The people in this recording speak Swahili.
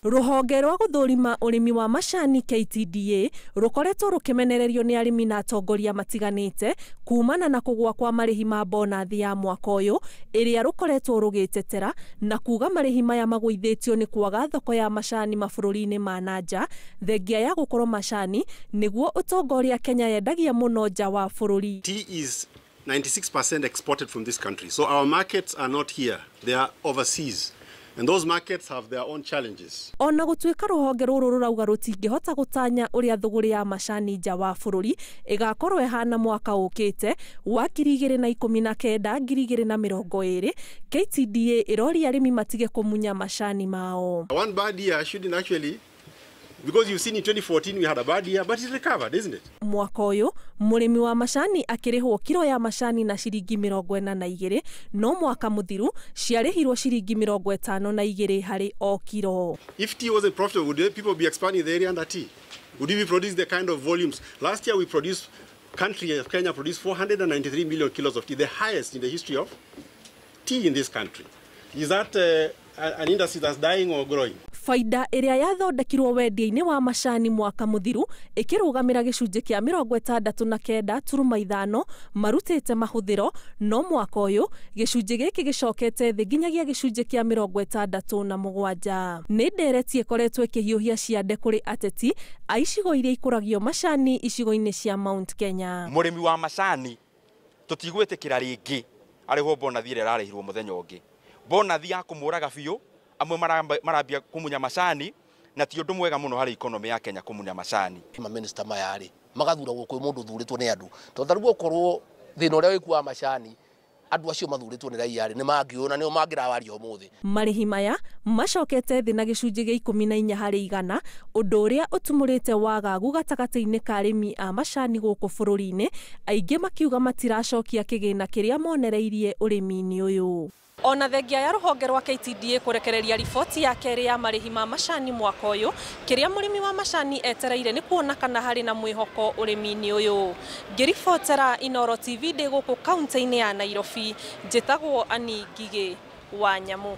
Ruhonge rwa guthurima urimi wa macani KTDA rukoretwo rukimenererio ni arimi na atongoria matiganite kumana na kugwa kwa marihi ma bonathi ya mwaka uyu iria rukoretwo rugitetera na kuga marihi maya magwithitio ni kwaga thoko ya macani mabururi-ini ma nanja thengia ya gukorwo macani niguo utongoria Kenya yendagia muno nja wa bururi. Tea is 96% exported from this country, so our markets are not here, they are overseas. And those markets have their own challenges. Ona gutuika ruhonge ruru rurauga rutingihota gutanya uria thuguri ya macani nja wa bururi igakorwo ehana mwaka ukite wa 2019 2020 KTDA irori arimi matige kumunya macani mao. One bad year shouldn't actually, because you've seen in 2014 we had a bad year, but it recovered, isn't it? Mwaka uyu murimi wa macani akirihwo kilo ya macani na ciringi 42 no mwaka muthiru ciarihirwo ciringi 52 hari o kilo. If tea wasn't profitable, would people be expanding the area under tea? Would we produce the kind of volumes? Last year we produced, country of Kenya produced 493 million kilos of tea, the highest in the history of tea in this country. Is that an industry that's dying or growing? Faida iria yathondekirwo wendia-ini wa macani mwaka muthiru ikirugamira gicunji kia 69.5 marutite mahuthiro no mwaka uyu gicunji giki gicokete thi nginyagia gicunji kia 67. Ni ndereti ikoretwo ikihiuhia ciande kuri ateti aicigo iria ikuragio macani icigo-ini cia Mount Kenya. Murimi wa macani tutigwitikira ringi ariho bonathi ira rarihirwo muthenya ungi bonathi ya kumuraga biu amwe marambia kumunya macani na ti undu mwega muno hari economy ya Kenya kumunya macani. Minister mayari magathura gukwe mundu thuritwo ni andu tondaruo korwo thina uria wikuwa macani andu acio mathuritwo ni raia ni mangiona ni mangirawaria umuthi. Marihi maya macokete thi na gicunji gia 14 hari 100 undu uria utumurite wagagu gatagati-ini ka arimi a macani guku bururi-ini aingi makiuga matiracokia kigina kiria monereirie urimi-ini uyu. Ona thengia ya ruhonge rwa KTDA kurekereria riboti ya keri ya marihi ma macani mwaka uyu kiria murimi wa macani etereire ni kuona kana hari na mwihoko urimi-ini uyu. Ngiribotera Inooro TV ndi guku kaunti-ini ya Nairobi, njitagwo Ani Ngigi wa Nyamu.